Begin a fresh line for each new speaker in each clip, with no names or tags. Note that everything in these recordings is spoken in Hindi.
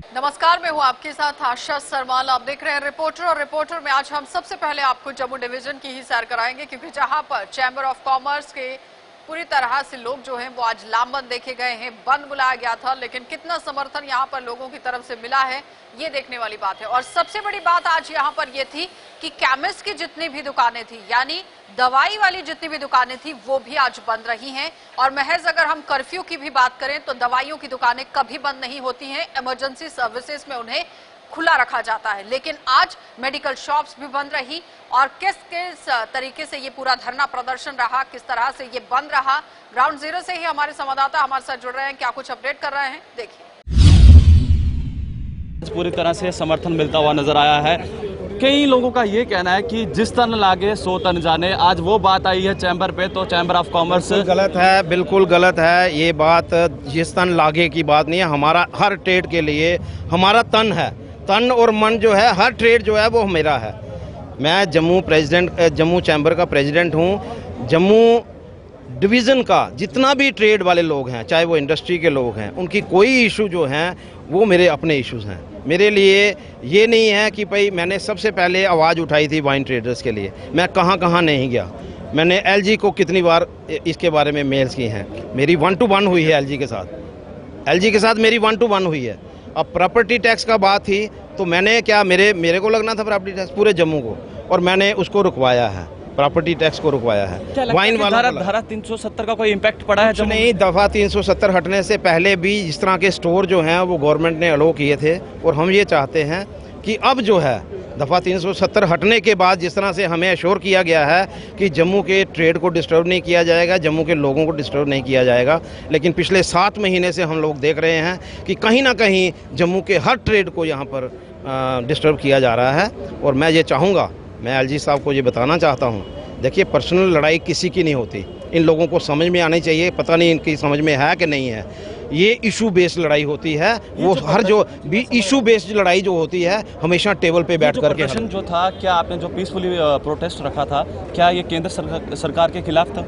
नमस्कार, मैं हूं आपके साथ आशा सरवाल। आप देख रहे हैं रिपोर्टर, और रिपोर्टर में आज हम सबसे पहले आपको जम्मू डिवीजन की ही सैर कराएंगे, क्योंकि जहां पर चैंबर ऑफ कॉमर्स के पूरी तरह से लोग जो हैं वो आज लामबंद देखे गए हैं। बंद बुलाया गया था, लेकिन कितना समर्थन यहां पर लोगों की तरफ से मिला है ये देखने वाली बात है। और सबसे बड़ी बात आज यहां पर ये थी कि केमिस्ट की जितनी भी दुकानें थी, यानी दवाई वाली जितनी भी दुकानें थी, वो भी आज बंद रही हैं। और महज अगर हम कर्फ्यू की भी बात करें तो दवाइयों की दुकानें कभी बंद नहीं होती हैं, इमरजेंसी सर्विसेज में उन्हें खुला रखा जाता है। लेकिन आज मेडिकल शॉप्स भी बंद रही। और किस किस तरीके से ये पूरा धरना प्रदर्शन रहा, किस तरह से ये बंद रहा, ग्राउंड जीरो से ही हमारे संवाददाता हमारे साथ जुड़ रहे हैं, क्या कुछ अपडेट कर रहे हैं, देखिए।
पूरी तरह से समर्थन मिलता हुआ नजर आया है। कई लोगों का ये कहना है कि जिस तन लागे सो तन जाने। आज वो बात आई है चैम्बर पे, तो चैम्बर ऑफ कॉमर्स
गलत है, बिल्कुल गलत है। ये बात जिस तन लागे की बात नहीं है। हमारा हर ट्रेड के लिए हमारा तन है, तन और मन जो है, हर ट्रेड जो है वो मेरा है। मैं जम्मू चैम्बर का प्रेसिडेंट हूँ। जम्मू डिवीज़न का जितना भी ट्रेड वाले लोग हैं, चाहे वो इंडस्ट्री के लोग हैं, उनकी कोई इशू जो हैं वो मेरे अपने इश्यूज़ हैं। मेरे लिए ये नहीं है कि भाई मैंने सबसे पहले आवाज़ उठाई थी वाइन ट्रेडर्स के लिए। मैं कहाँ कहाँ नहीं गया। मैंने एलजी को कितनी बार इसके बारे में मेल्स की हैं। मेरी 1-to-1 हुई है एलजी के साथ मेरी 1-to-1 हुई है। अब प्रॉपर्टी टैक्स का बात थी तो मैंने क्या, मेरे को लगना था प्रॉपर्टी टैक्स पूरे जम्मू को, और मैंने उसको रुकवाया है, प्रॉपर्टी टैक्स को रुकवाया है। वाइन वाला
धारा 370 का कोई इम्पैक्ट पड़ा है?
नहीं, दफ़ा 370 हटने से पहले भी इस तरह के स्टोर जो हैं वो गवर्नमेंट ने अलो किए थे। और हम ये चाहते हैं कि अब जो है दफ़ा 370 हटने के बाद जिस तरह से हमें अश्योर किया गया है कि जम्मू के ट्रेड को डिस्टर्ब नहीं किया जाएगा, जम्मू के लोगों को डिस्टर्ब नहीं किया जाएगा, लेकिन पिछले 7 महीने से हम लोग देख रहे हैं कि कहीं ना कहीं जम्मू के हर ट्रेड को यहाँ पर डिस्टर्ब किया जा रहा है। और मैं ये चाहूँगा, मैं एलजी साहब को ये बताना चाहता हूँ, देखिए पर्सनल लड़ाई किसी की नहीं होती। इन लोगों को समझ में आनी चाहिए, पता नहीं इनकी समझ में है कि नहीं है। ये इशू बेस्ड लड़ाई होती है। वो हर जो भी इशू बेस्ड लड़ाई जो होती है हमेशा टेबल पे बैठ करके।
प्रदर्शन जो था, क्या आपने जो पीसफुली प्रोटेस्ट रखा था, क्या ये केंद्र सरकार के खिलाफ था?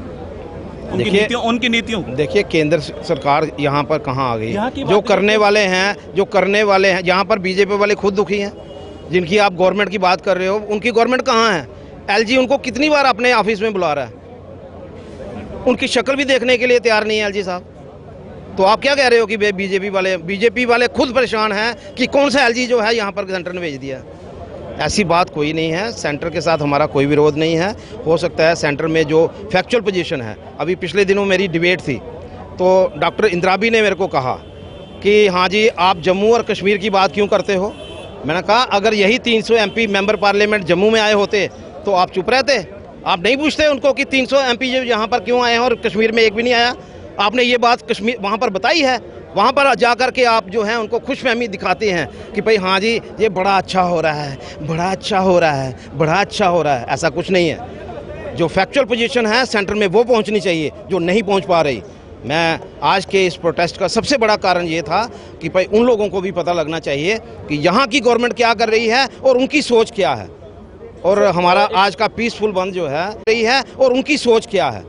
उनकी नीतियों
देखिए, केंद्र सरकार यहाँ पर कहाँ आ गई? जो करने वाले हैं यहाँ पर बीजेपी वाले खुद दुखी हैं। जिनकी आप गवर्नमेंट की बात कर रहे हो, उनकी गवर्नमेंट कहाँ है? एलजी उनको कितनी बार अपने ऑफिस में बुला रहा है, उनकी शक्ल भी देखने के लिए तैयार नहीं है एलजी साहब। तो आप क्या कह रहे हो कि बीजेपी वाले खुद परेशान हैं कि कौन सा एलजी जो है यहाँ पर सेंटर ने भेज दिया? ऐसी बात कोई नहीं है। सेंटर के साथ हमारा कोई विरोध नहीं है। हो सकता है सेंटर में जो फैक्चुअल पोजीशन है, अभी पिछले दिनों मेरी डिबेट थी तो डॉक्टर इंद्राबी ने मेरे को कहा कि हाँ जी, आप जम्मू और कश्मीर की बात क्यों करते हो? मैंने कहा अगर यही 300 एमपी मेंबर पार्लियामेंट जम्मू में आए होते तो आप चुप रहते? आप नहीं पूछते उनको कि 300 एमपी यहाँ पर क्यों आए हैं और कश्मीर में एक भी नहीं आया? आपने ये बात कश्मीर वहाँ पर बताई है? वहाँ पर जा कर के आप जो हैं उनको खुशफहमी दिखाते हैं कि भाई हाँ जी, ये बड़ा अच्छा हो रहा है, बड़ा अच्छा हो रहा है, बड़ा अच्छा हो रहा है। ऐसा कुछ नहीं है। जो फैक्चुअल पोजीशन है सेंटर में वो पहुँचनी चाहिए, जो नहीं पहुँच पा रही। मैं आज के इस प्रोटेस्ट का सबसे बड़ा कारण ये था कि भाई उन लोगों को भी पता लगना चाहिए कि यहाँ की गवर्नमेंट क्या कर रही है और उनकी सोच क्या है। और हमारा आज का पीसफुल बंद जो है रही है और उनकी सोच क्या है।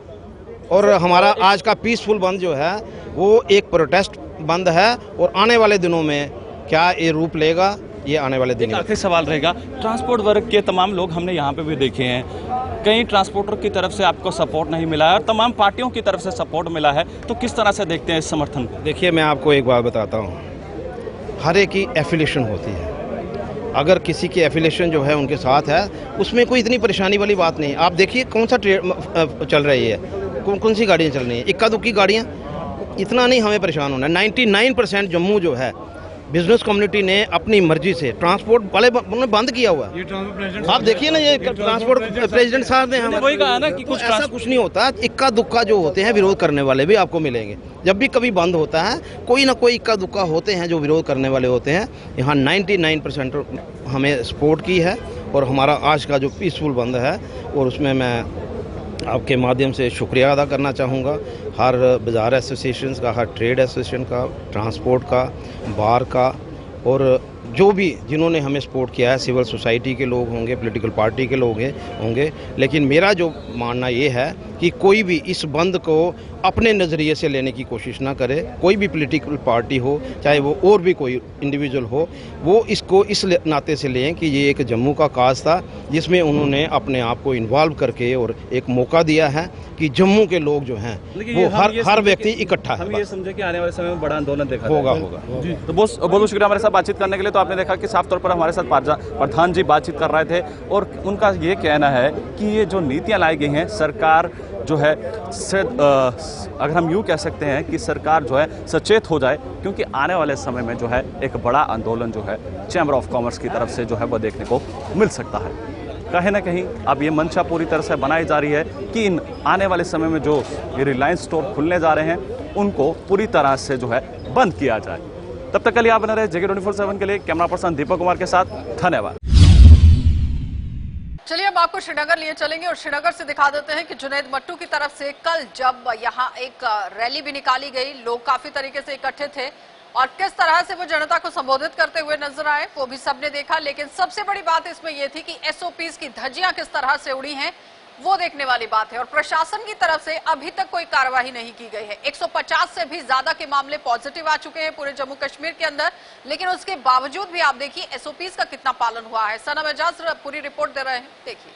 और हमारा आज का पीसफुल बंद जो है वो एक प्रोटेस्ट बंद है। और आने वाले दिनों में क्या ये रूप लेगा, ये आने वाले दिन।
आखिरी सवाल रहेगा, ट्रांसपोर्ट वर्ग के तमाम लोग हमने यहाँ पे भी देखे हैं, कई ट्रांसपोर्टर की तरफ से आपको सपोर्ट नहीं मिला है और तमाम पार्टियों की तरफ से सपोर्ट मिला है, तो किस तरह से देखते हैं इस समर्थन को?
देखिए, मैं आपको एक बात बताता हूँ, हर एक की एफिलिएशन होती है। अगर किसी की एफिलिएशन जो है उनके साथ है, उसमें कोई इतनी परेशानी वाली बात नहीं। आप देखिए कौन सा ट्रेड चल रही है, कौन सी गाड़ियाँ चल रही हैं, इक्का दुक्की गाड़ियाँ। इतना नहीं हमें परेशान होना है। 99% जम्मू जो है बिजनेस कम्युनिटी ने अपनी मर्जी से ट्रांसपोर्ट वाले बंद किया हुआ है। आप देखिए ना, ये ट्रांसपोर्ट प्रेसिडेंट साहब ने हमें वही कहा ना कि कुछ ऐसा कुछ नहीं होता। इक्का दुक्का जो होते हैं विरोध करने वाले भी आपको मिलेंगे। जब भी कभी बंद होता है कोई ना कोई इक्का दुक्का होते हैं जो विरोध करने वाले होते हैं। यहाँ 99% हमें सपोर्ट की है। और हमारा आज का जो पीसफुल बंद है और उसमें मैं आपके माध्यम से शुक्रिया अदा करना चाहूँगा हर बाज़ार एसोसिएशंस का, हर ट्रेड एसोसिएशन का, ट्रांसपोर्ट का, बार का और जो भी जिन्होंने हमें सपोर्ट किया है, सिविल सोसाइटी के लोग होंगे, पॉलिटिकल पार्टी के लोग होंगे, लेकिन मेरा जो मानना ये है कि कोई भी इस बंद को अपने नज़रिए से लेने की कोशिश ना करे। कोई भी पॉलिटिकल पार्टी हो, चाहे वो और भी कोई इंडिविजुअल हो, वो इसको इस नाते से लें कि ये एक जम्मू का काज था जिसमें उन्होंने अपने आप को इन्वॉल्व करके और एक मौका दिया है कि जम्मू के लोग जो हैं वो हर व्यक्ति इकट्ठा है।
हम ये समझे कि आने वाले समय में बड़ा आंदोलन देखा
होगा।
तो बहुत बहुत शुक्रिया हमारे साथ बातचीत करने के लिए। तो आपने देखा कि साफ तौर पर हमारे साथ प्रधान जी बातचीत कर रहे थे और उनका ये कहना है कि ये जो नीतियां लाई गई हैं, सरकार जो है अगर हम यूँ कह सकते हैं कि सरकार जो है सचेत हो जाए, क्योंकि आने वाले समय में जो है एक बड़ा आंदोलन जो है चैम्बर ऑफ कॉमर्स की तरफ से जो है वो देखने को मिल सकता है। कहीं ना कहीं अब ये मंशा पूरी तरह से बनाई जा रही है कि इन आने वाले समय में जो ये रिलायंस स्टोर खुलने जा रहे हैं उनको पूरी तरह से जो है बंद किया जाए। तब तक के लिए आप बने रहे जगह 24/7 के लिए। कैमरा पर्सन दीपक कुमार के साथ, धन्यवाद।
चलिए अब आपको श्रीनगर लिए चलेंगे और श्रीनगर से दिखा देते हैं कि जुनैद मट्टू की तरफ से कल जब यहाँ एक रैली भी निकाली गई, लोग काफी तरीके से इकट्ठे थे और किस तरह से वो जनता को संबोधित करते हुए नजर आए वो भी सबने देखा। लेकिन सबसे बड़ी बात इसमें यह थी कि एसओपीज की धज्जियां किस तरह से उड़ी हैं वो देखने वाली बात है। और प्रशासन की तरफ से अभी तक कोई कार्रवाई नहीं की गई है। 150 से भी ज्यादा के मामले पॉजिटिव आ चुके हैं पूरे जम्मू कश्मीर के अंदर, लेकिन उसके बावजूद भी आप देखिए एसओपीज का कितना पालन हुआ है। सनम एजाज पूरी रिपोर्ट दे रहे हैं, देखिए।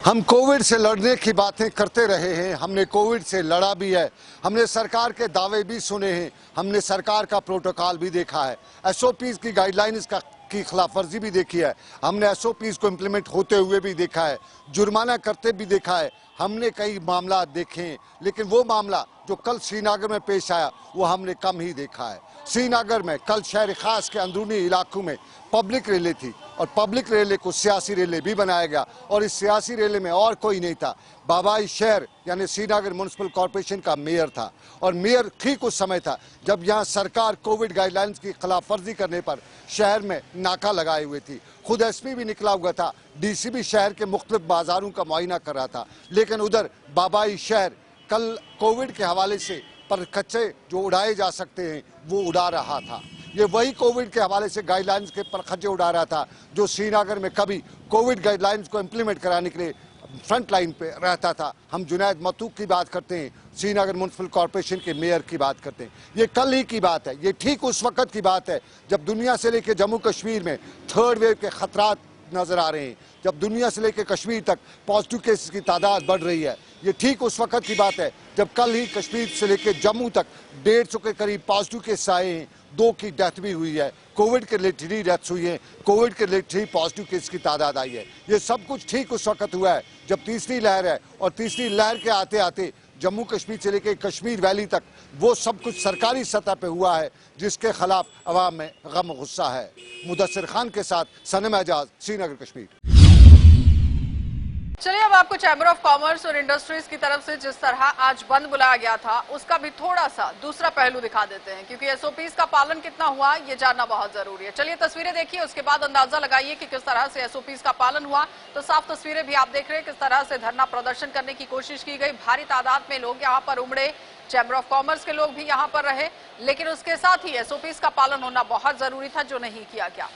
हम कोविड से लड़ने की बातें करते रहे हैं, हमने कोविड से लड़ा भी है, हमने सरकार के दावे भी सुने हैं, हमने सरकार का प्रोटोकॉल भी देखा है, एसओपीज की गाइडलाइंस की खिलाफ वर्जी भी देखी है, हमने एसओपीज को इम्प्लीमेंट होते हुए भी देखा है, जुर्माना करते भी देखा है, हमने कई मामला देखे हैं। लेकिन वो मामला जो कल श्रीनगर में पेश आया वो हमने कम ही देखा है। श्रीनगर में कल शहर खास के अंदरूनी इलाकों में पब्लिक रैली थी और पब्लिक रैली को सियासी रैली भी बनाया गया और इस सियासी रैली में और कोई नहीं था, बाबाई शहर यानी श्रीनगर म्युनिसिपल कॉरपोरेशन का मेयर था। और मेयर ठीक उस समय था जब यहाँ सरकार कोविड गाइडलाइंस की खिलाफ वर्जी करने पर शहर में नाका लगाए हुए थी। खुद एसपी भी निकला हुआ था, डीसी भी शहर के मुख्तलिफ बाजारों का मुआयना कर रहा था। लेकिन उधर बाबाई शहर कल कोविड के हवाले से पर कच्चे जो उड़ाए जा सकते हैं वो उड़ा रहा था। ये वही कोविड के हवाले से गाइडलाइंस के पर खर्चे उड़ा रहा था जो श्रीनगर में कभी कोविड गाइडलाइंस को इम्प्लीमेंट कराने के लिए फ्रंट लाइन पे रहता था। हम जुनैद मट्टू की बात करते हैं, श्रीनगर म्युनिसिपल कॉरपोरेशन के मेयर की बात करते हैं। ये कल ही की बात है, ये ठीक उस वक्त की बात है जब दुनिया से लेकर जम्मू कश्मीर में थर्ड वेव के खतरात नजर आ रहे हैं, जब दुनिया से लेकर कश्मीर तक पॉजिटिव केसेस की तादाद बढ़ रही है। ये ठीक उस वक्त की बात है जब कल ही कश्मीर से लेकर जम्मू तक 150 के करीब पॉजिटिव केस आए हैं, 2 की डेथ भी हुई है, कोविड के रिलेटेड ही डेथ्स हुई है, कोविड के रिलेटेड ही पॉजिटिव केस की तादाद आई है। ये सब कुछ ठीक उस वक्त हुआ है जब तीसरी लहर है और तीसरी लहर के आते आते जम्मू कश्मीर से लेकर कश्मीर वैली तक वो सब कुछ सरकारी सतह पे हुआ है जिसके खिलाफ अवाम में गम गुस्सा है। मुदस्सिर खान के साथ सनम एजाज, श्रीनगर कश्मीर।
चलिए अब आपको चैम्बर ऑफ कॉमर्स और इंडस्ट्रीज की तरफ से जिस तरह आज बंद बुलाया गया था उसका भी थोड़ा सा दूसरा पहलू दिखा देते हैं, क्योंकि एसओपीज का पालन कितना हुआ ये जानना बहुत जरूरी है। चलिए तस्वीरें देखिए, उसके बाद अंदाजा लगाइए कि किस तरह से एसओपीज का पालन हुआ। तो साफ तस्वीरें भी आप देख रहे हैं किस तरह से धरना प्रदर्शन करने की कोशिश की गई। भारी तादाद में लोग यहाँ पर उमड़े, चैम्बर ऑफ कॉमर्स के लोग भी यहाँ पर रहे, लेकिन उसके साथ ही एसओपीज का पालन होना बहुत जरूरी था जो नहीं किया गया।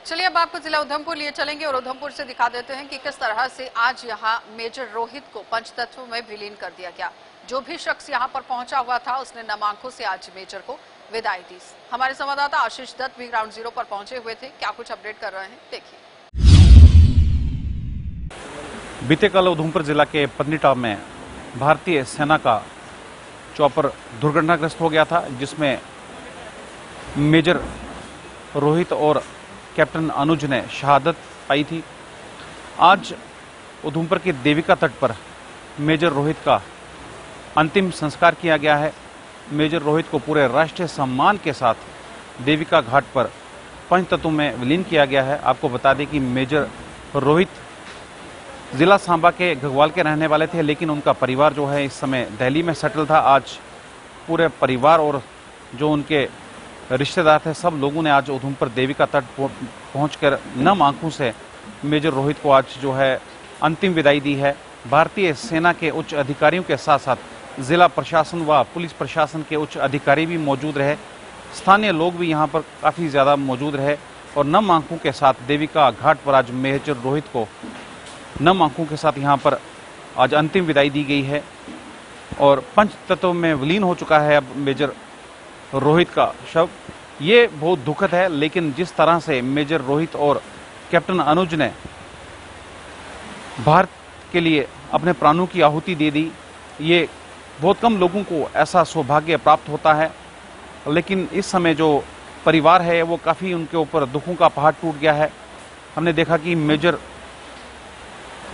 चलिए अब आपको जिला उधमपुर लिए चलेंगे और उधमपुर से दिखा देते हैं कि किस तरह से आज यहाँ मेजर रोहित को पंचतत्व में विलीन कर दिया गया। जो भी शख्स यहाँ पर पहुंचा हुआ था उसने नम आंखों से आज मेजर को विदाई दी। हमारे संवाददाता आशीष दत्त भी ग्राउंड जीरो पर पहुंचे हुए थे, क्या कुछ अपडेट कर रहे हैं देखिए।
बीते कल उधमपुर जिला के पत्नीटॉप में भारतीय सेना का चॉपर दुर्घटनाग्रस्त हो गया था, जिसमें मेजर रोहित और कैप्टन अनुज ने शहादत पाई थी। आज उधमपुर के देविका तट पर मेजर रोहित का अंतिम संस्कार किया गया है। मेजर रोहित को पूरे राष्ट्रीय सम्मान के साथ देविका घाट पर पंचतत्व में विलीन किया गया है। आपको बता दें कि मेजर रोहित जिला सांबा के घगवाल के रहने वाले थे, लेकिन उनका परिवार जो है इस समय दिल्ली में सेटल था। आज पूरे परिवार और जो उनके रिश्तेदार थे सब लोगों ने आज उधमपुर देविका तट पहुंचकर नम आंखों से मेजर रोहित को आज जो है अंतिम विदाई दी है। भारतीय सेना के उच्च अधिकारियों के साथ साथ जिला प्रशासन व पुलिस प्रशासन के उच्च अधिकारी भी मौजूद रहे। स्थानीय लोग भी यहाँ पर काफ़ी ज़्यादा मौजूद रहे और नम आंखों के साथ देविका घाट पर आज मेजर रोहित को नम आंखों के साथ यहाँ पर आज अंतिम विदाई दी गई है और पंच तत्व में विलीन हो चुका है अब मेजर रोहित का शव। ये बहुत दुखद है, लेकिन जिस तरह से मेजर रोहित और कैप्टन अनुज ने भारत के लिए अपने प्राणों की आहुति दे दी, ये बहुत कम लोगों को ऐसा सौभाग्य प्राप्त होता है। लेकिन इस समय जो परिवार है वो काफ़ी उनके ऊपर दुखों का पहाड़ टूट गया है। हमने देखा कि मेजर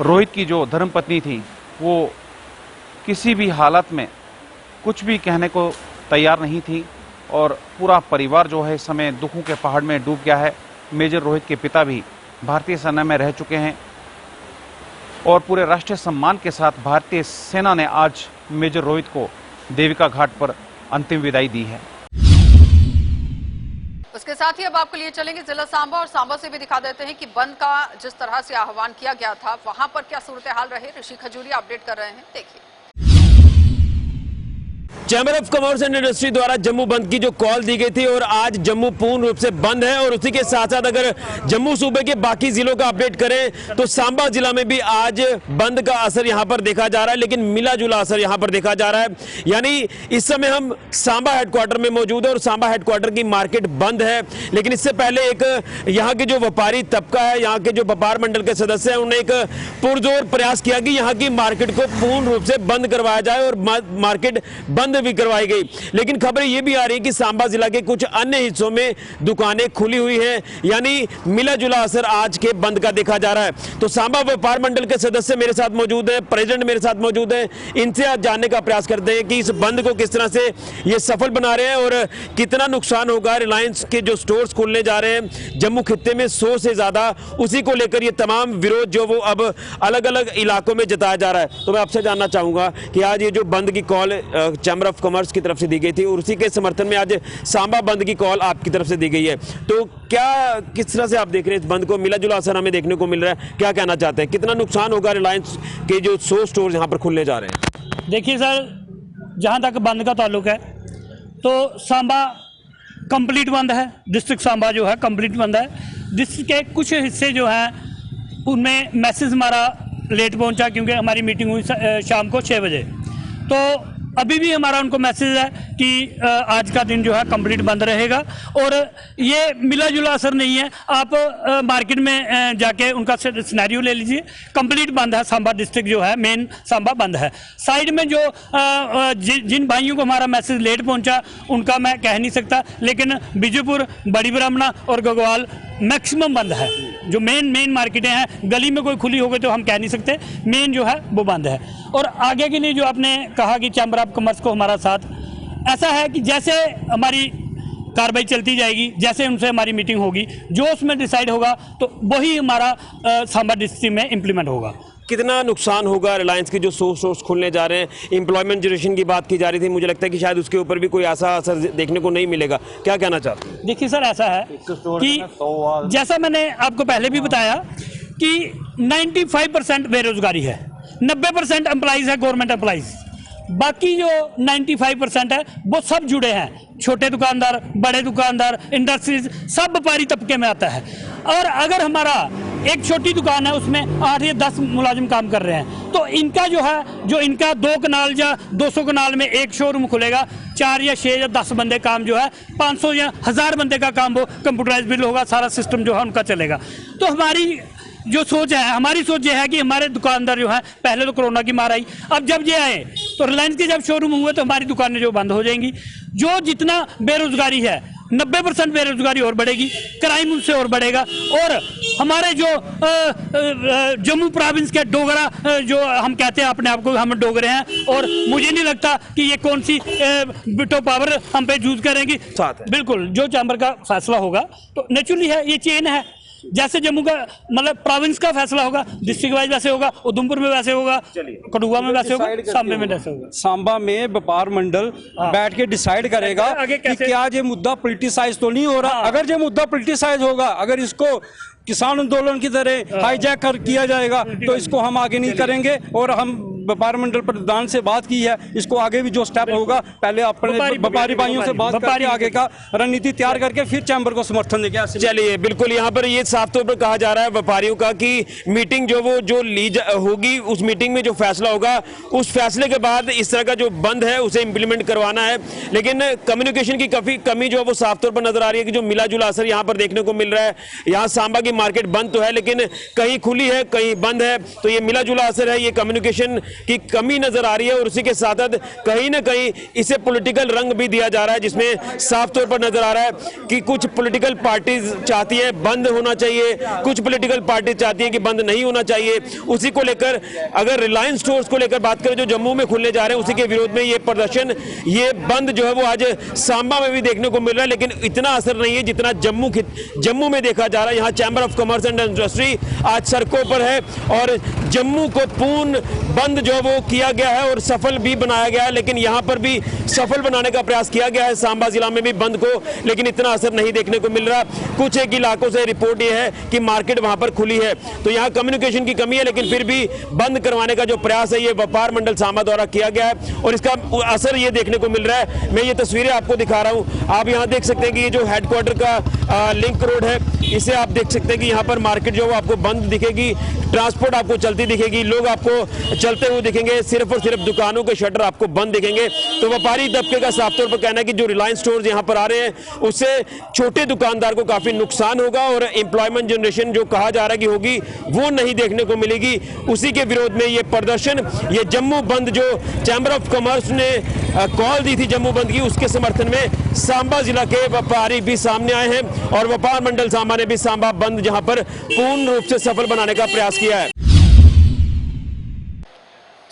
रोहित की जो धर्मपत्नी थी वो किसी भी हालत में कुछ भी कहने को तैयार नहीं थी और पूरा परिवार जो है इस समय दुखों के पहाड़ में डूब गया है। मेजर रोहित के पिता भी भारतीय सेना में रह चुके हैं और पूरे राष्ट्रीय सम्मान के साथ भारतीय सेना ने आज मेजर रोहित को देविका घाट पर अंतिम विदाई दी है।
उसके साथ ही अब आपके लिए चलेंगे जिला सांबा और सांबा से भी दिखा देते हैं कि बंद का जिस तरह से आह्वान किया गया था वहां पर क्या सूरत हाल रहे। ऋषि खजूरिया अपडेट कर रहे हैं, देखिए।
Chamber of commerce and industry द्वारा जम्मू बंद की जो कॉल दी गई थी और आज जम्मू पूर्ण रूप से बंद है और उसी के साथ साथ अगर जम्मू सूबे के बाकी जिलों का अपडेट करें तो सांबा जिला में भी आज बंद का असर यहां पर देखा जा रहा है, लेकिन मिला जुला असर यहां पर देखा जा रहा है। यानी इस समय हम सांबा हेडक्वार्टर में मौजूद है और सांबा हेडक्वार्टर की मार्केट बंद है, लेकिन इससे पहले एक यहाँ के जो व्यापारी तबका है, यहाँ के जो व्यापार मंडल के सदस्य हैं, उन्होंने एक पुरजोर प्रयास किया कि यहाँ की मार्केट को पूर्ण रूप से बंद करवाया जाए और मार्केट बंद भी करवाई गई। लेकिन खबरें ये भी आ रही है कि सांबा जिला के कुछ अन्य हिस्सों में दुकानें खुली हुई हैं, यानी मिला जुला असर आज के बंद का देखा जा रहा है। तो सांबा व्यापार मंडल के सदस्य मेरे साथ मौजूद हैं, प्रेसिडेंट मेरे साथ मौजूद हैं, इनसे आज जानने का प्रयास करते हैं कि इस बंद को किस तरह से ये सफल बना रहे हैं और कितना नुकसान होगा। रिलायंस के जो स्टोर्स खुलने जा रहे हैं जम्मू खित्ते में 100 से ज्यादा, उसी को लेकर ये तमाम विरोध जो वो अब अलग अलग इलाकों में जताया जा रहा है। तो मैं आपसे जानना चाहूंगा कि आज ये जो बंद की कॉल चैम्बर ऑफ कॉमर्स की तरफ से दी गई थी और उसी के समर्थन में आज सांबा बंद की कॉल आपकी तरफ से दी गई है, तो क्या किस तरह से आप देख रहे हैं इस बंद को? मिला जुला असर हमें देखने को मिल रहा है, क्या कहना चाहते हैं? कितना नुकसान होगा रिलायंस के जो 100 स्टोर यहाँ पर खुलने जा रहे हैं?
देखिए सर, जहाँ तक बंद का ताल्लुक है तो सांबा कंप्लीट बंद है। डिस्ट्रिक्ट सांबा जो है कंप्लीट बंद है। डिस्ट्रिक्ट के कुछ हिस्से जो हैं उनमें मैसेज हमारा लेट पहुंचा क्योंकि हमारी मीटिंग हुई शाम को 6 बजे। तो अभी भी हमारा उनको मैसेज है कि आज का दिन जो है कंप्लीट बंद रहेगा और ये मिला जुला असर नहीं है। आप मार्केट में जाके उनका सिनेरियो ले लीजिए, कंप्लीट बंद है। सांबा डिस्ट्रिक्ट जो है मेन सांबा बंद है। साइड में जो जिन भाइयों को हमारा मैसेज लेट पहुंचा उनका मैं कह नहीं सकता, लेकिन बीजूपुर, बड़ी ब्राह्मणा और गगवाल मैक्सिमम बंद है। जो मेन मार्केटें हैं, गली में कोई खुली हो गई तो हम कह नहीं सकते, मेन जो है वो बंद है। और आगे के लिए जो आपने कहा कि चैम्बर ऑफ कॉमर्स को हमारा साथ, ऐसा है कि जैसे हमारी कार्रवाई चलती जाएगी, जैसे उनसे हमारी मीटिंग होगी, जो उसमें डिसाइड होगा तो वही हमारा सांबा डिस्ट्रिक्ट में इम्प्लीमेंट होगा।
कितना नुकसान होगा? रिलायंस के जो 100 स्टोर्स खुलने जा रहे हैं, एम्प्लॉयमेंट जनरेशन की बात की जा रही थी, मुझे लगता है कि शायद उसके ऊपर भी कोई ऐसा असर देखने को नहीं मिलेगा, क्या कहना चाहते हैं?
देखिए सर, ऐसा है कि जैसा मैंने आपको पहले भी बताया कि 95% बेरोजगारी है, 90% एम्प्लॉइज है गवर्नमेंट एम्प्लॉइज, बाकी जो 95% है वो सब जुड़े हैं। छोटे दुकानदार, बड़े दुकानदार, इंडस्ट्रीज, सब व्यापारी तबके में आता है। और अगर हमारा एक छोटी दुकान है उसमें 8 या 10 मुलाजिम काम कर रहे हैं, तो इनका जो है, जो इनका 2 कनाल या 200 कनाल में एक शोरूम खुलेगा, 4 या 6 या 10 बंदे काम जो है, 500 या 1000 बंदे का काम वो कंप्यूटराइज बिल होगा, सारा सिस्टम जो है उनका चलेगा। तो हमारी जो सोच है, हमारी सोच ये है कि हमारे दुकानदार जो है, पहले तो कोरोना की मार आई, अब जब ये आए तो रिलायंस के जब शोरूम हुए तो हमारी दुकानें जो बंद हो जाएंगी। जो जितना बेरोजगारी है, 90% बेरोजगारी और बढ़ेगी, क्राइम उनसे और बढ़ेगा। और हमारे जो जम्मू प्रोविंस के डोगरा, जो हम कहते हैं अपने आप को हम डोगरे हैं, और मुझे नहीं लगता कि ये कौन सी बिटो पावर हम पे यूज करेंगी। बिल्कुल जो चैम्बर का फैसला होगा तो नेचुरली है, ये चेन है। जैसे जम्मू का मतलब प्रोविंस का फैसला होगा, डिस्ट्रिक्ट वाइज वैसे होगा, उधमपुर में वैसे होगा, कठुआ में वैसे होगा, सांबे में वैसे होगा।
सांबा में व्यापार मंडल बैठ के डिसाइड करेगा कि क्या ये मुद्दा पॉलिटिसाइज तो नहीं हो रहा। अगर ये मुद्दा पॉलिटिसाइज होगा, अगर इसको किसान आंदोलन की तरह हाईजैक कर किया जाएगा तो इसको हम आगे नहीं करेंगे और हम व्यापार मंडल प्रधान से बात की है, इसको आगे भी जो स्टेप होगा पहले अपने व्यापारी भाइयों से बात करके आगे का रणनीति तैयार करके फिर चैम्बर को समर्थन देंगे।
चलिए, बिल्कुल यहाँ पर ये साफ तौर पर कहा जा रहा है व्यापारियों का कि मीटिंग जो ली होगी, उस मीटिंग में जो फैसला होगा उस फैसले के बाद इस तरह का जो बंद है उसे इंप्लीमेंट करवाना है। लेकिन कम्युनिकेशन की काफी कमी जो है वो साफ तौर पर नजर आ रही है कि जो मिला जुला असर यहाँ पर देखने को मिल रहा है। यहाँ सांबा की मार्केट बंद तो है लेकिन कहीं खुली है कहीं बंद है, तो ये मिला जुला असर है, ये कम्युनिकेशन की कमी नजर आ रही है। और उसी के साथ कहीं ना कहीं इसे पॉलिटिकल रंग भी दिया जा रहा है, जिसमें साफ तौर पर नजर आ रहा है कि कुछ पॉलिटिकल पार्टीज चाहती है बंद होना चाहिए, कुछ पॉलिटिकल पार्टी चाहती है कि बंद नहीं होना चाहिए। उसी को लेकर अगर रिलायंस स्टोर्स को लेकर बात करें जो जम्मू में खुलने जा रहे हैं, उसी के विरोध में ये प्रदर्शन, ये बंद जो है वो आज सांबा में भी देखने को मिल रहा है। लेकिन इतना असर नहीं है जितना जम्मू में देखा जा रहा है। यहाँ chamber of commerce and industry आज सड़कों पर है और जम्मू को पूर्ण बंद जो है वो किया गया है और सफल भी बनाया गया है। लेकिन यहाँ पर भी सफल बनाने का प्रयास किया गया है सांबा जिला में भी बंद को, लेकिन इतना असर नहीं देखने को मिल रहा। कुछ एक इलाकों से रिपोर्ट ये है कि मार्केट वहां पर खुली है, तो यहाँ कम्युनिकेशन की कमी है, लेकिन फिर भी बंद करवाने का जो प्रयास है ये व्यापार मंडल सांबा द्वारा किया गया है और इसका असर ये देखने को मिल रहा है। मैं ये तस्वीरें आपको दिखा रहा हूँ, आप यहाँ देख सकते हैं कि ये जो हेडक्वार्टर का लिंक रोड है, इसे आप देख सकते हैं कि यहाँ पर मार्केट जो है आपको बंद दिखेगी, ट्रांसपोर्ट आपको चलती दिखेगी, लोग आपको चलते हुए दिखेंगे, सिर्फ और सिर्फ दुकानों के शटर आपको बंद दिखेंगे। तो व्यापारी तबके का साफ तौर पर कहना है कि जो रिलायंस स्टोर्स यहाँ पर आ रहे हैं उससे छोटे दुकानदार को काफी नुकसान होगा और एम्प्लॉयमेंट जनरेशन जो कहा जा रहा है कि होगी वो नहीं देखने को मिलेगी। उसी के विरोध में ये प्रदर्शन, ये जम्मू बंद जो चैम्बर ऑफ कॉमर्स ने कॉल दी थी जम्मू बंद की, उसके समर्थन में सांबा जिला के व्यापारी भी सामने आए हैं और व्यापार मंडल सांबा ने भी सांबा बंद जहां पर पूर्ण रूप से सफल बनाने का प्रयास किया है।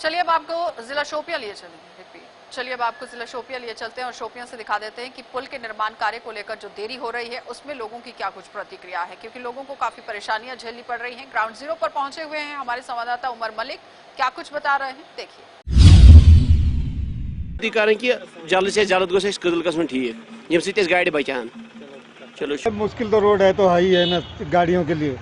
चलिए अब आपको जिला शोपियां लिए चलिए अब आपको जिला शोपियां लिए चलते हैं और शोपियां से दिखा देते हैं कि पुल के निर्माण कार्य को लेकर जो देरी हो रही है उसमें लोगों की क्या कुछ प्रतिक्रिया है, क्योंकि लोगों को काफी परेशानियां झेलनी पड़ रही हैं। ग्राउंड जीरो पर पहुंचे हुए हैं हमारे संवाददाता उमर मलिक, क्या कुछ बता रहे हैं देखिए।
जल्द से जल्द गोस कदल गन ठीक यम सत गाड़ी बचान। चलो
मुश्किल तो रोड है तो है ही है ना गाड़ियों के लिए,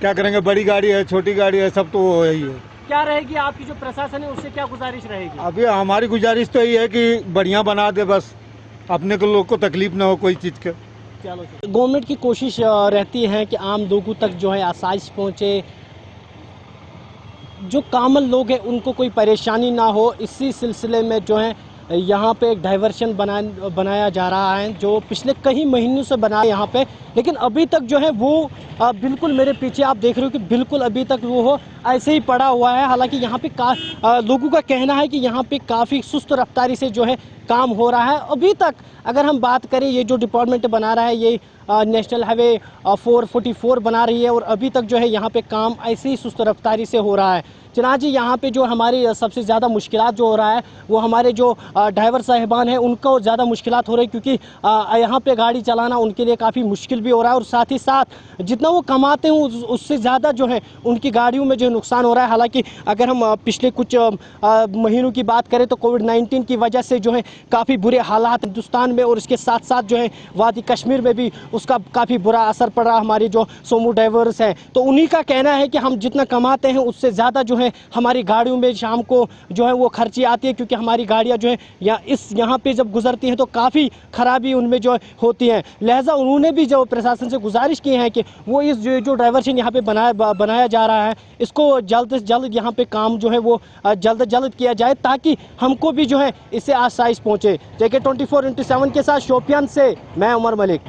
क्या करेंगे, बड़ी गाड़ी है छोटी गाड़ी है सब तो वो है ही है।
क्या रहेगी आपकी जो प्रशासन है उससे क्या गुजारिश रहेगी?
अभी हमारी गुजारिश तो यही है कि बढ़िया बना दे, बस अपने को लोग को तकलीफ ना हो कोई चीज़ के।
गवर्नमेंट की कोशिश रहती है कि आम लोगों तक जो है आसाइश पहुँचे, जो कॉमन लोग हैं उनको कोई परेशानी ना हो। इसी सिलसिले में जो है यहाँ पे एक डाइवर्शन बनाया जा रहा है जो पिछले कई महीनों से बना है यहाँ पे, लेकिन अभी तक जो है वो बिल्कुल मेरे पीछे आप देख रहे हो कि बिल्कुल अभी तक वो हो ऐसे ही पड़ा हुआ है। हालांकि यहाँ पे लोगों का कहना है कि यहाँ पे काफ़ी सुस्त रफ्तारी से जो है काम हो रहा है। अभी तक अगर हम बात करें, ये जो डिपार्टमेंट बना रहा है ये नेशनल हाईवे 444 बना रही है और अभी तक जो है यहाँ पे काम ऐसे ही सुस्त रफ्तारी से हो रहा है। चनाजी यहाँ पे जो हमारी सबसे ज़्यादा मुश्किलात जो हो रहा है वो हमारे जो ड्राइवर साहिबान हैं उनको ज़्यादा मुश्किलात हो रही है, क्योंकि यहाँ पे गाड़ी चलाना उनके लिए काफ़ी मुश्किल भी हो रहा है और साथ ही साथ जितना वो कमाते हैं उससे ज़्यादा जो है उनकी गाड़ियों में जो नुकसान हो रहा है। हालांकि अगर हम पिछले कुछ महीनों की बात करें तो कोविड-19 की वजह से जो है काफ़ी बुरे हालात हिंदुस्तान में और इसके साथ साथ जो है वादी कश्मीर में भी उसका काफ़ी बुरा असर पड़ रहा। हमारे जो सोमो ड्राइवर्स हैं तो उन्हीं का कहना है कि हम जितना कमाते हैं उससे ज़्यादा जो है हमारी गाड़ियों में शाम को जो है वो खर्ची आती है, क्योंकि हमारी गाड़ियां जो है यहाँ पे जब गुजरती हैं तो काफ़ी खराबी उनमें जो होती हैं। लिहाजा उन्होंने भी जो प्रशासन से गुजारिश की है कि वो इस जो डाइवर्शन यहाँ पे बनाया जा रहा है इसको जल्द से जल्द यहाँ पे काम जो है वो जल्द किया जाए ताकि हमको भी जो है इससे आसाइश पहुँचे। JK 24/7 के साथ शोपियान से मैं उमर मलिक।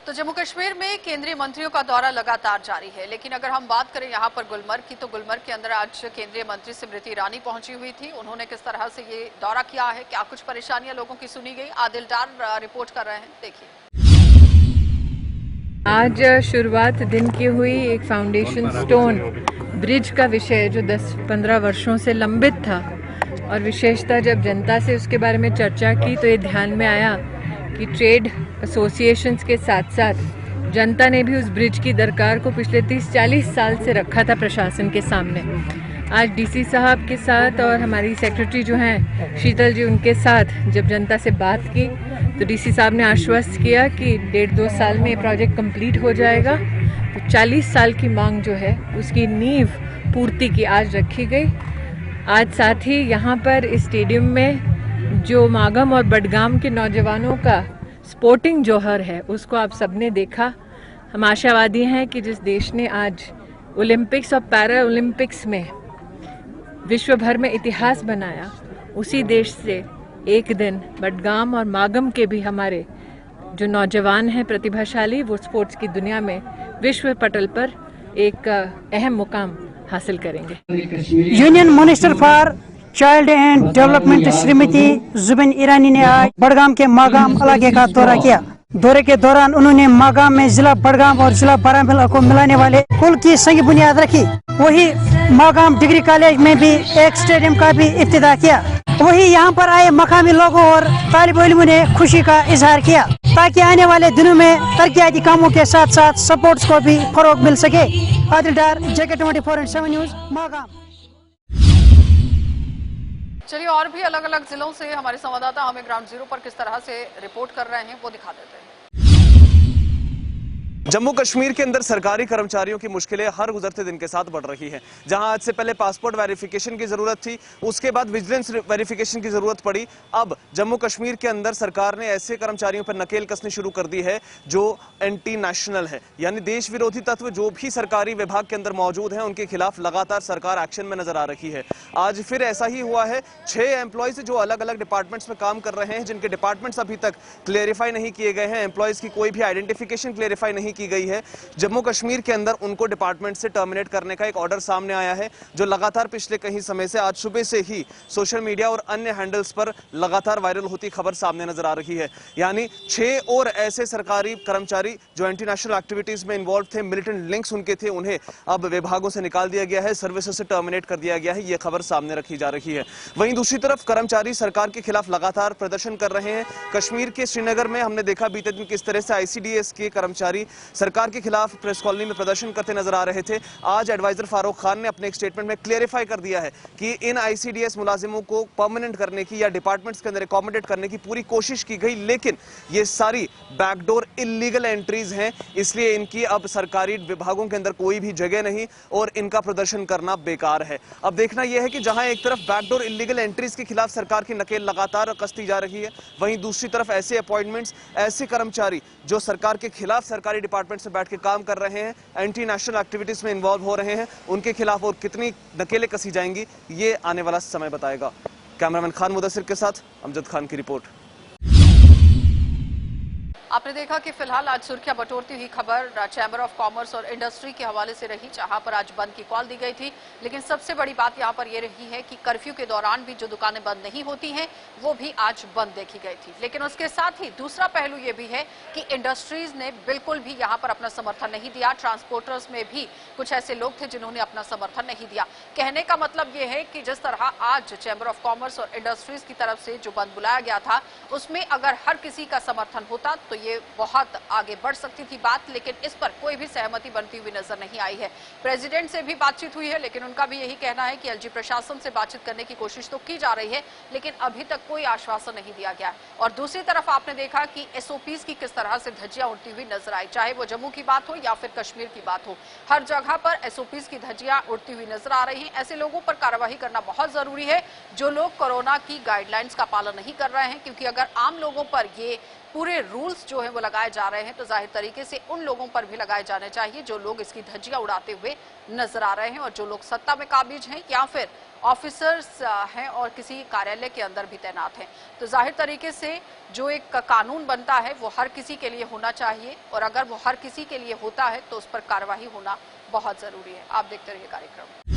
तो जम्मू कश्मीर में केंद्रीय मंत्रियों का दौरा लगातार जारी है, लेकिन अगर हम बात करें यहाँ पर गुलमर्ग की तो गुलमर्ग के अंदर आज केंद्रीय मंत्री स्मृति ईरानी पहुंची हुई थी। उन्होंने किस तरह से ये दौरा किया है, क्या कुछ परेशानियां लोगों की सुनी गई, आदिल डार रिपोर्ट कर रहे हैं, देखिए।
आज शुरुआत दिन की हुई एक फाउंडेशन स्टोन ब्रिज का विषय जो 10-15 वर्षों से लंबित था और विशेषतः जब जनता से उसके बारे में चर्चा की तो ये ध्यान में आया कि ट्रेड एसोसिएशंस के साथ साथ जनता ने भी उस ब्रिज की दरकार को पिछले 30-40 साल से रखा था प्रशासन के सामने। आज डीसी साहब के साथ और हमारी सेक्रेटरी जो हैं शीतल जी, उनके साथ जब जनता से बात की तो डीसी साहब ने आश्वस्त किया कि 1.5-2 साल में ये प्रोजेक्ट कंप्लीट हो जाएगा। तो 40 साल की मांग जो है उसकी नींव पूर्ति की आज रखी गई। आज साथ ही यहाँ पर इस स्टेडियम में जो मागम और बडगाम के नौजवानों का स्पोर्टिंग जौहर है उसको आप सबने देखा। हम आशावादी हैं कि जिस देश ने आज ओलंपिक्स और पैरा ओलंपिक्स में विश्व भर में इतिहास बनाया, उसी देश से एक दिन बडगाम और मागम के भी हमारे जो नौजवान हैं प्रतिभाशाली, वो स्पोर्ट्स की दुनिया में विश्व पटल पर एक अहम मुकाम हासिल करेंगे।
Union minister for child and development Shrimati Zubin Irani ने आज बडगाम के मागाम इलाके का दौरा किया। दौरे के दौरान उन्होंने मागाम में जिला बडगाम और जिला बारामूला को मिलाने वाले पुल की संग बुनियाद रखी। वही मागाम डिग्री कॉलेज में भी एक स्टेडियम का भी इफ्तिताह किया। वही यहाँ पर आए मकामी लोगों और तालिब इल्मों ने खुशी का इजहार किया ताकि आने वाले दिनों में तरक्याती कामों के साथ साथ सपोर्ट्स को भी फरोग मिल सके। आदिल डार, JK24/7 न्यूज, मागाम।
चलिए, और भी अलग अलग जिलों से हमारे संवाददाता हमें ग्राउंड जीरो पर किस तरह से रिपोर्ट कर रहे हैं वो दिखा देते हैं।
जम्मू कश्मीर के अंदर सरकारी कर्मचारियों की मुश्किलें हर गुजरते दिन के साथ बढ़ रही हैं। जहां आज से पहले पासपोर्ट वेरिफिकेशन की जरूरत थी, उसके बाद विजिलेंस वेरिफिकेशन की जरूरत पड़ी। अब जम्मू कश्मीर के अंदर सरकार ने ऐसे कर्मचारियों पर नकेल कसनी शुरू कर दी है जो एंटी नेशनल है, यानी देश विरोधी तत्व जो भी सरकारी विभाग के अंदर मौजूद हैं उनके खिलाफ लगातार सरकार एक्शन में नजर आ रही है। आज फिर ऐसा ही हुआ है। 6 एम्प्लॉयज जो अलग अलग डिपार्टमेंट्स में काम कर रहे हैं, जिनके डिपार्टमेंट्स अभी तक क्लेरिफाई नहीं किए गए हैं, एम्प्लॉयज की कोई भी आइडेंटिफिकेशन क्लेरिफाई नहीं की गई है, जम्मू कश्मीर के अंदर उनको डिपार्टमेंट से टर्मिनेट करने का एक ऑर्डर सामने आया है, जो लगातार पिछले कई समय से आज सुबह से ही सोशल मीडिया और अन्य हैंडल्स पर लगातार वायरल होती खबर सामने नजर आ रही है। यानी 6 और ऐसे सरकारी कर्मचारी जो एंटी नेशनल एक्टिविटीज में इन्वॉल्व थे, मिलिटेंट लिंक्स उनके थे, उन्हें अब विभागों से निकाल दिया गया है, सर्विसेज से टर्मिनेट कर दिया गया है। यह खबर सामने रखी जा रही है। वहीं दूसरी तरफ कर्मचारी सरकार के खिलाफ लगातार प्रदर्शन कर रहे हैं। कश्मीर के श्रीनगर में हमने देखा बीते दिन किस तरह से ICDS के कर्मचारी सरकार के खिलाफ प्रेस कॉलोनी में प्रदर्शन करते नजर आ रहे थे। आज एडवाइजर फारूक खान ने अपने एक स्टेटमेंट में क्लियरिफाई कर दिया है कि इन ICDS मुलाजिमों को परमानेंट करने की या डिपार्टमेंट्स के अंदर अकोमोडेट करने की पूरी कोशिश की गई, लेकिन ये सारी बैकडोर इलीगल एंट्रीज हैं, इसलिए इनकी अब सरकारी विभागों के अंदर कोई भी जगह नहीं और इनका प्रदर्शन करना बेकार है। अब देखना यह है कि जहां एक तरफ बैकडोर इलीगल एंट्रीज के खिलाफ सरकार की नकेल लगातार कसती जा रही है, वहीं दूसरी तरफ ऐसे अपॉइंटमेंट्स, ऐसे कर्मचारी जो सरकार के खिलाफ सरकारी डिपार्टमेंट से बैठ के काम कर रहे हैं, एंटी नेशनल एक्टिविटीज में इन्वॉल्व हो रहे हैं, उनके खिलाफ और कितनी नकेलें कसी जाएंगी ये आने वाला समय बताएगा। कैमरामैन खान मुदस्सिर के साथ अमजद खान की रिपोर्ट।
आपने देखा कि फिलहाल आज सुर्खियां बटोरती हुई खबर चैम्बर ऑफ कॉमर्स और इंडस्ट्री के हवाले से रही, जहां पर आज बंद की कॉल दी गई थी। लेकिन सबसे बड़ी बात यहां पर यह रही है कि कर्फ्यू के दौरान भी जो दुकानें बंद नहीं होती हैं वो भी आज बंद देखी गई थी। लेकिन उसके साथ ही दूसरा पहलू यह भी है कि इंडस्ट्रीज ने बिल्कुल भी यहां पर अपना समर्थन नहीं दिया। ट्रांसपोर्टर्स में भी कुछ ऐसे लोग थे जिन्होंने अपना समर्थन नहीं दिया। कहने का मतलब यह है कि जिस तरह आज चैम्बर ऑफ कॉमर्स और इंडस्ट्रीज की तरफ से जो बंद बुलाया गया था, उसमें अगर हर किसी का समर्थन होता तो ये बहुत आगे बढ़ सकती थी बात, लेकिन इस पर कोई भी सहमति बनती हुई नजर नहीं आई है। प्रेसिडेंट से भी बातचीत हुई है, लेकिन उनका भी यही कहना है कि LG प्रशासन से बातचीत करने की कोशिश तो की जा रही है, लेकिन अभी तक कोई आश्वासन नहीं दिया गया। और दूसरी तरफ आपने देखा कि SOPs की किस तरह से धज्जियां उड़ती हुई नजर आई, चाहे वो जम्मू की बात हो या फिर कश्मीर की बात हो, हर जगह पर SOPs की धज्जियां उड़ती हुई नजर आ रही हैं। ऐसे लोगों पर कार्रवाई करना बहुत जरूरी है जो लोग कोरोना की गाइडलाइंस का पालन नहीं कर रहे हैं, क्योंकि अगर आम लोगों पर ये पूरे रूल्स जो है वो लगाए जा रहे हैं तो जाहिर तरीके से उन लोगों पर भी लगाए जाने चाहिए जो लोग इसकी धज्जियां उड़ाते हुए नजर आ रहे हैं और जो लोग सत्ता में काबिज हैं या फिर ऑफिसर्स हैं और किसी कार्यालय के अंदर भी तैनात हैं। तो जाहिर तरीके से जो एक कानून बनता है वो हर किसी के लिए होना चाहिए, और अगर वो हर किसी के लिए होता है तो उस पर कार्रवाई होना बहुत जरूरी है। आप देखते रहिए कार्यक्रम।